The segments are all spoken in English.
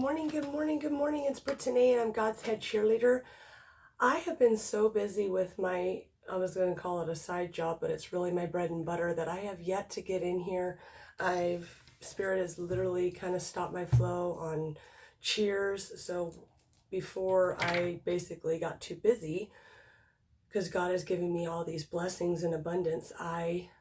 morning, good morning, good morning. It's Brittany and I'm God's head cheerleader. I have been so busy with my, I was going to call it a side job, but it's really my bread and butter that I have yet to get in here. Spirit has literally kind of stopped my flow on cheers. So before I basically got too busy, because God has given me all these blessings in abundance, I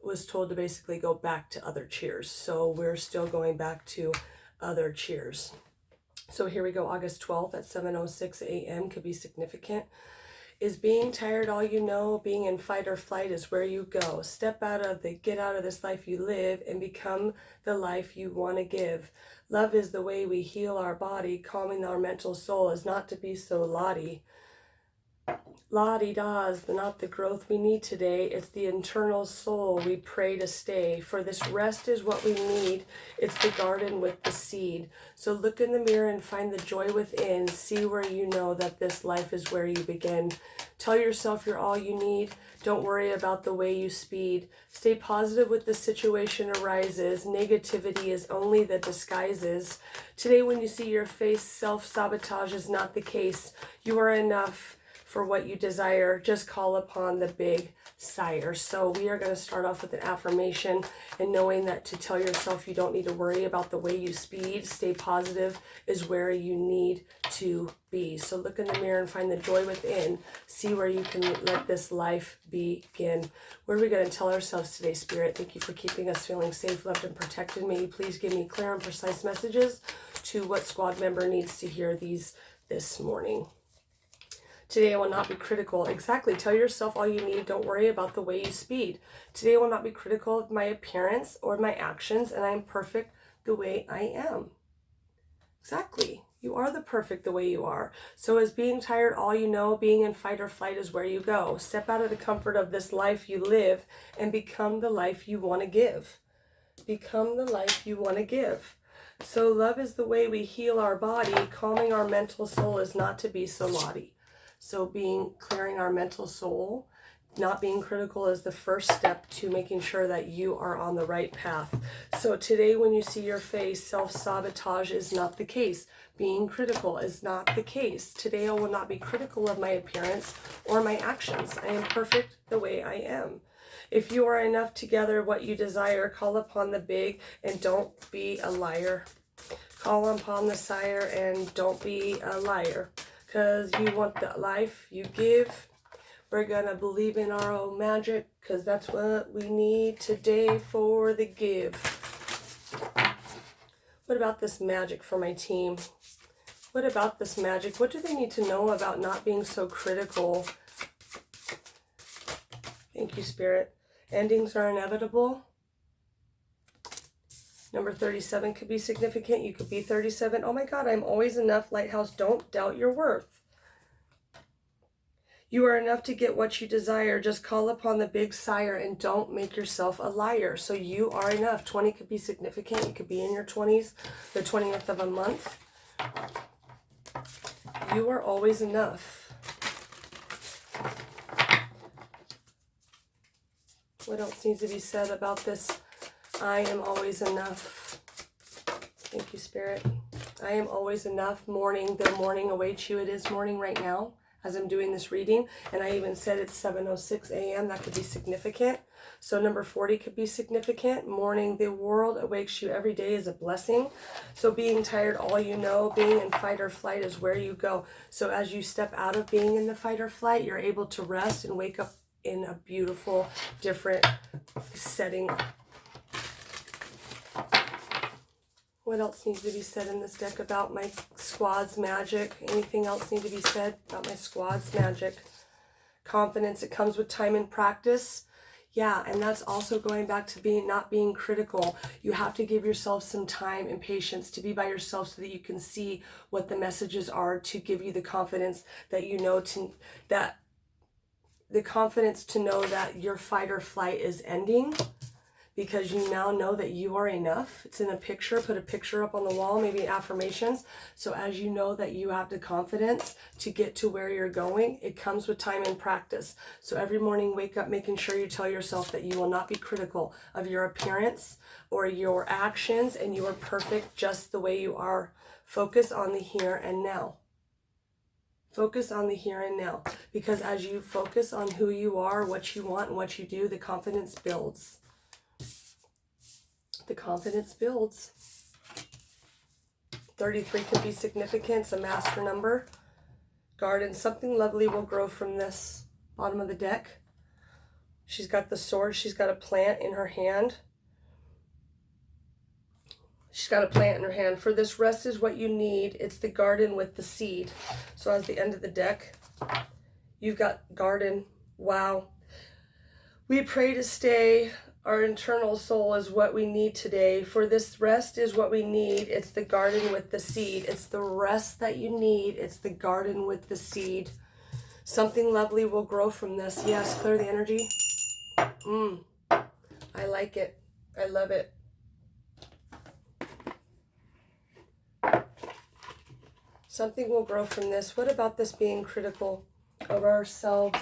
was told to basically go back to other cheers. So we're still going back to other cheers. So here we go, August 12th at 7:06 a.m. could be significant. Is being tired all you know? Being in fight or flight is where you go. Step out of the get out of this life you live and become the life you want to give. Love is the way we heal our body. Calming our mental soul is not to be so la-di-da's, not the growth we need today. It's the internal soul we pray to stay. For this rest is what we need. It's the garden with the seed. So look in the mirror and find the joy within. See where you know that this life is where you begin. Tell yourself you're all you need. Don't worry about the way you speed. Stay positive with the situation arises. Negativity is only the disguises. Today when you see your face, self-sabotage is not the case. You are enough for what you desire. Just call upon the big sire. So we are going to start off with an affirmation and knowing that to tell yourself you don't need to worry about the way you speed. Stay positive is where you need to be. So look in the mirror and find the joy within. See where you can let this life begin. What are we going to tell ourselves today, Spirit? Thank you for keeping us feeling safe, loved, and protected. May you please give me clear and precise messages to what squad member needs to hear these this morning. Today I will not be critical. Exactly. Tell yourself all you need. Don't worry about the way you speed. Today I will not be critical of my appearance or my actions, and I am perfect the way I am. Exactly. You are the perfect the way you are. So is being tired all you know? Being in fight or flight is where you go. Step out of the comfort of this life you live and become the life you want to give. Become the life you want to give. So love is the way we heal our body. Calming our mental soul is not to be so lottie. So clearing our mental soul, not being critical is the first step to making sure that you are on the right path. So today when you see your face, self-sabotage is not the case. Being critical is not the case. Today I will not be critical of my appearance or my actions. I am perfect the way I am. If you are enough together what you desire, call upon the big and don't be a liar. Call upon the sire and don't be a liar. Because you want the life you give. We're going to believe in our own magic because that's what we need today for the give. What about this magic for my team? What about this magic? What do they need to know about not being so critical? Thank you, Spirit. Endings are inevitable. Number 37 could be significant. You could be 37. Oh my God, I'm always enough. Lighthouse, don't doubt your worth. You are enough to get what you desire. Just call upon the big sire and don't make yourself a liar. So you are enough. 20 could be significant. You could be in your 20s, the 20th of a month. You are always enough. What else needs to be said about this? I am always enough. Thank you, Spirit. I am always enough. Morning, the morning awaits you. It is morning right now as I'm doing this reading. And I even said it's 7:06 a.m. That could be significant. So number 40 could be significant. Morning, the world awakes you every day is a blessing. So being tired, all you know, being in fight or flight is where you go. So as you step out of being in the fight or flight, you're able to rest and wake up in a beautiful, different setting. What else needs to be said in this deck about my squad's magic? Anything else need to be said about my squad's magic? Confidence, it comes with time and practice. Yeah, and that's also going back to not being critical. You have to give yourself some time and patience to be by yourself so that you can see what the messages are to give you the confidence that you know the confidence to know that your fight or flight is ending. because you now know that you are enough. It's in a picture. Put a picture up on the wall, maybe affirmations. So as you know that you have the confidence to get to where you're going, it comes with time and practice. So every morning, wake up making sure you tell yourself that you will not be critical of your appearance or your actions, and you are perfect just the way you are. Focus on the here and now. Focus on the here and now, because as you focus on who you are, what you want, and what you do, the confidence builds. The confidence builds. 33 can be significant. It's a master number. Garden, something lovely will grow from this. Bottom of the deck. She's got the sword. She's got a plant in her hand. She's got a plant in her hand. For this rest is what you need. It's the garden with the seed. So as the end of the deck, you've got garden. Wow. We pray to stay. Our internal soul is what we need today. For this rest is what we need. It's the garden with the seed. It's the rest that you need. It's the garden with the seed. Something lovely will grow from this. Yes, clear the energy. I like it. I love it. Something will grow from this. What about this being critical of ourselves?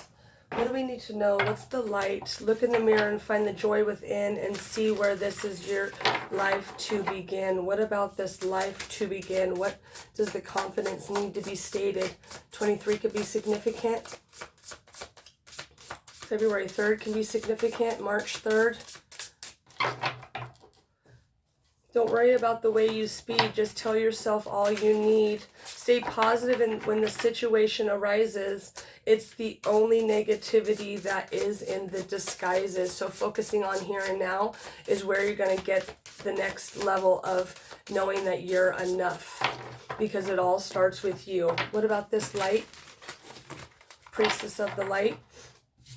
What do we need to know? What's the light? Look in the mirror and find the joy within and see where this is your life to begin. What about this life to begin? What does the confidence need to be stated? 23 could be significant. February 3rd can be significant. March 3rd. Don't worry about the way you speak. Just tell yourself all you need. Stay positive, and when the situation arises, it's the only negativity that is in the disguises. So focusing on here and now is where you're going to get the next level of knowing that you're enough, because it all starts with you. What about this light? Priestess of the light.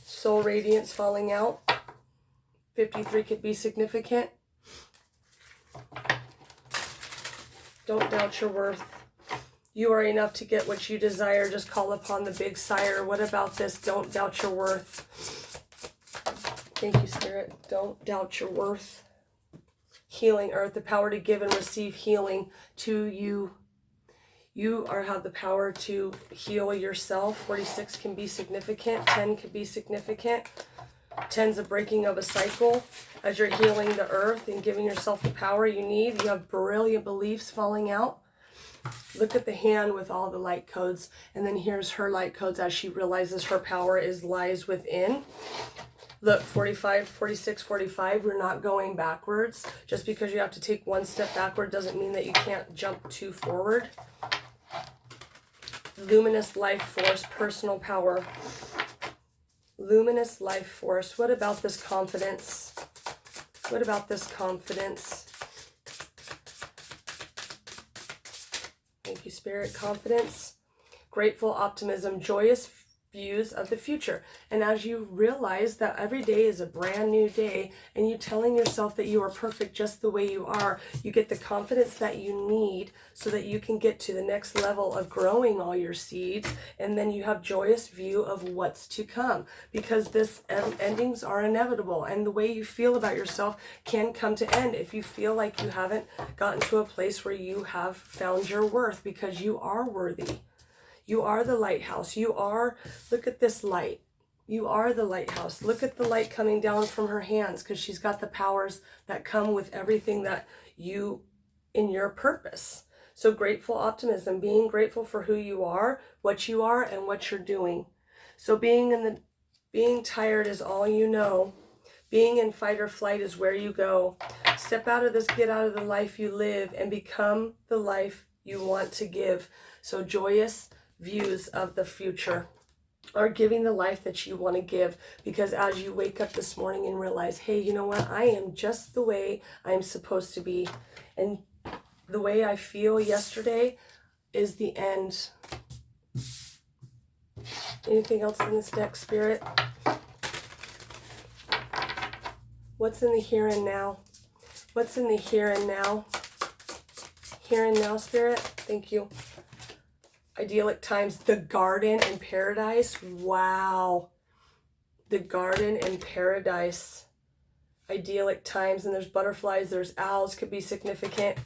Soul radiance falling out. 53 could be significant. Don't doubt your worth. You are enough to get what you desire. Just call upon the big sire. What about this? Don't doubt your worth. Thank you, Spirit. Don't doubt your worth. Healing earth, the power to give and receive healing to you. You have the power to heal yourself. 46 can be significant. 10 can be significant. 10's a breaking of a cycle. As you're healing the earth and giving yourself the power you need, you have brilliant beliefs falling out. Look at the hand with all the light codes, and then here's her light codes as she realizes her power lies within. Look, 45, 46, 45, we're not going backwards. Just because you have to take one step backward doesn't mean that you can't jump two forward. Luminous life force, personal power. Luminous life force. What about this confidence? What about this confidence? Thank you, Spirit. Confidence, grateful optimism, joyous views of the future. And as you realize that every day is a brand new day, and you telling yourself that you are perfect just the way you are, you get the confidence that you need so that you can get to the next level of growing all your seeds. And then you have joyous view of what's to come, because this endings are inevitable, and the way you feel about yourself can come to end if you feel like you haven't gotten to a place where you have found your worth, because you are worthy. You are the lighthouse. You are, look at this light. You are the lighthouse. Look at the light coming down from her hands, because she's got the powers that come with everything that you, in your purpose. So grateful optimism, being grateful for who you are, and what you're doing. So being tired is all you know. Being in fight or flight is where you go. Step out of this, get out of the life you live, and become the life you want to give. So joyous views of the future are giving the life that you want to give, because as you wake up this morning and realize, hey, you know what, I am just the way I'm supposed to be, and the way I feel yesterday is the end. Anything else in this deck, Spirit? What's in the here and now? What's in the here and now? Here and now, Spirit. Thank you. Idyllic times, the garden and paradise. Wow. The garden and paradise. Idyllic times, and there's butterflies, there's owls, could be significant.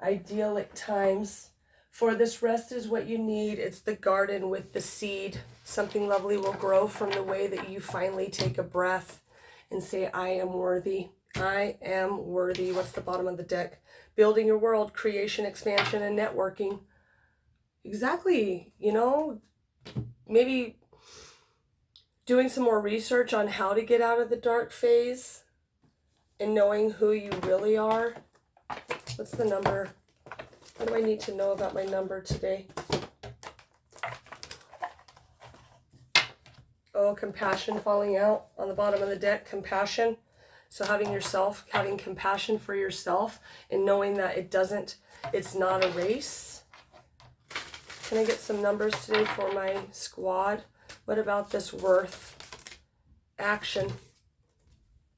Idyllic times. For this rest is what you need. It's the garden with the seed. Something lovely will grow from the way that you finally take a breath and say, I am worthy. I am worthy. What's the bottom of the deck? Building your world, creation, expansion, and networking. Exactly. You know, maybe doing some more research on how to get out of the dark phase and knowing who you really are. What's the number? What do I need to know about my number today? Oh, compassion falling out on the bottom of the deck. Compassion. So having compassion for yourself and knowing that it's not a race. Can I get some numbers today for my squad? What about this worth? Action.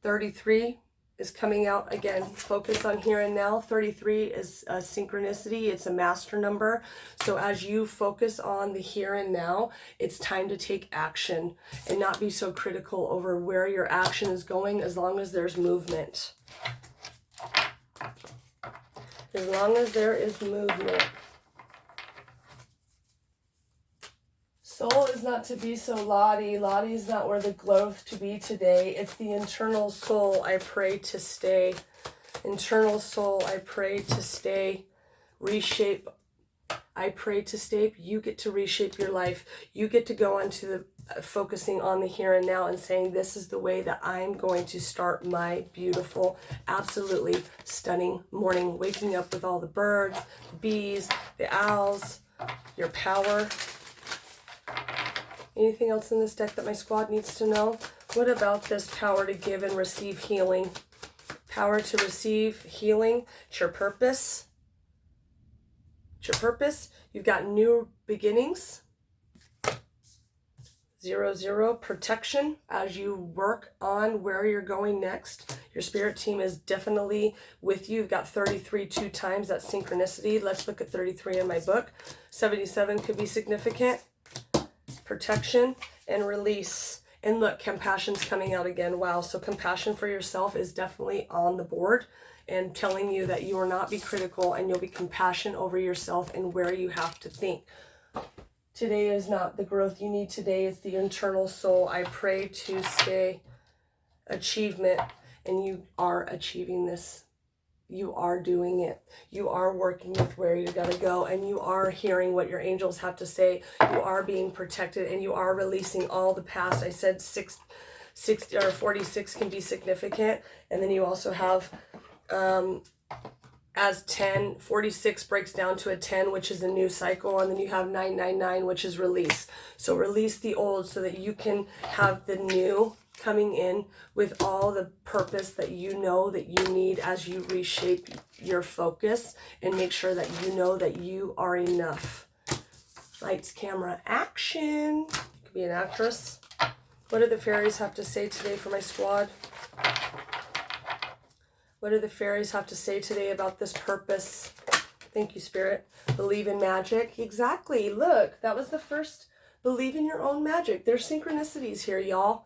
33 is coming out again. Focus on here and now. 33 is a synchronicity. It's a master number. So as you focus on the here and now, it's time to take action and not be so critical over where your action is going, as long as there's movement. As long as there is movement. Soul is not to be so Lottie. Lottie is not where the growth to be today. It's the internal soul I pray to stay. Internal soul I pray to stay. Reshape. I pray to stay. You get to reshape your life. You get to go into the focusing on the here and now and saying, this is the way that I'm going to start my beautiful, absolutely stunning morning. Waking up with all the birds, the bees, the owls, your power. Anything else in this deck that my squad needs to know? What about this power to give and receive healing? Power to receive healing. It's your purpose. It's your purpose. You've got new beginnings. 0, protection as you work on where you're going next. Your spirit team is definitely with you. You've got 33 2 times. That's synchronicity. Let's look at 33 in my book. 77 could be significant. Protection and release. And look, compassion's coming out again. Wow. So compassion for yourself is definitely on the board and telling you that you will not be critical and you'll be compassionate over yourself and where you have to think. Today is not the growth you need today. It's the internal soul. I pray to stay. Achievement. And you are achieving this. You are doing it. You are working with where you got to go, and you are hearing what your angels have to say. You are being protected, and you are releasing all the past. I said 60 or 46 can be significant, and then you also have as 10, 46 breaks down to a 10, which is a new cycle, and then you have 999, which is release. So release the old so that you can have the new coming in with all the purpose that you know that you need as you reshape your focus and make sure that you know that you are enough. Lights, camera, action. Could be an actress. What do the fairies have to say today for my squad? What do the fairies have to say today about this purpose? Thank you, Spirit. Believe in magic. Exactly. Look, that was the first. Believe in your own magic. There's synchronicities here, y'all.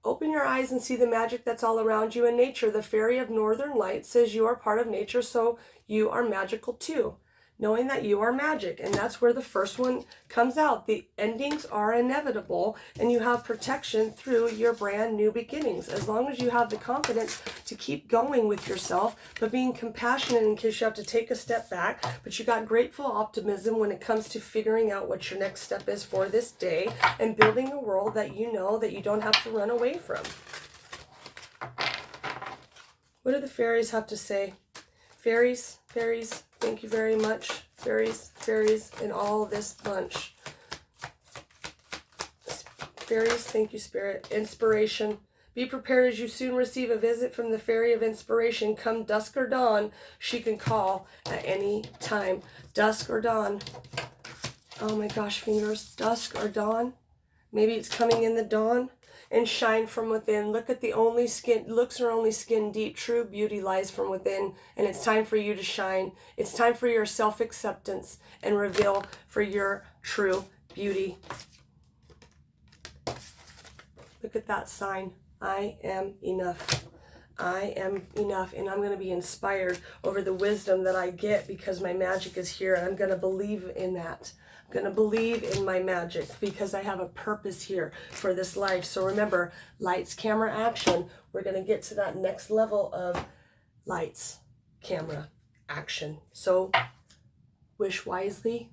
Open your eyes and see the magic that's all around you in nature. The fairy of Northern Light says you are part of nature, so you are magical too. Knowing that you are magic, and that's where the first one comes out. The endings are inevitable, and you have protection through your brand new beginnings. As long as you have the confidence to keep going with yourself, but being compassionate in case you have to take a step back, but you got grateful optimism when it comes to figuring out what your next step is for this day and building a world that you know that you don't have to run away from. What do the fairies have to say? Fairies, fairies, thank you very much. Fairies, fairies, and all this bunch. Fairies, thank you, Spirit. Inspiration. Be prepared as you soon receive a visit from the Fairy of Inspiration. Come dusk or dawn, she can call at any time. Dusk or dawn. Oh my gosh, fingers. Dusk or dawn. Maybe it's coming in the dawn. And shine from within. Look at the only skin, looks are only skin deep. True beauty lies from within, and it's time for you to shine. It's time for your self-acceptance and reveal for your true beauty. Look at that sign. I am enough. I am enough, and I'm going to be inspired over the wisdom that I get because my magic is here, and I'm going to believe in that. I'm going to believe in my magic because I have a purpose here for this life. So remember, lights, camera, action. We're going to get to that next level of lights, camera, action. So wish wisely.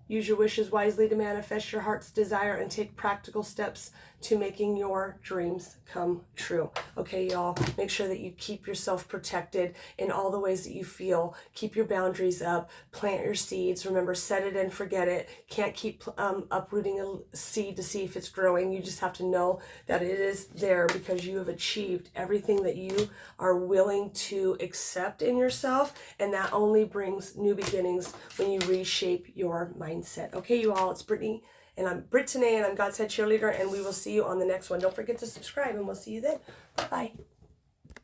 Use your wishes wisely to manifest your heart's desire and take practical steps to making your dreams come true. Okay, y'all, make sure that you keep yourself protected in all the ways that you feel. Keep your boundaries up. Plant your seeds. Remember, set it and forget it. Can't keep uprooting a seed to see if it's growing. You just have to know that it is there because you have achieved everything that you are willing to accept in yourself, and that only brings new beginnings when you reshape your mindset. Okay, you all, it's Brittany. And I'm Brittany, and I'm God's Head Cheerleader, and we will see you on the next one. Don't forget to subscribe, and we'll see you then. Bye.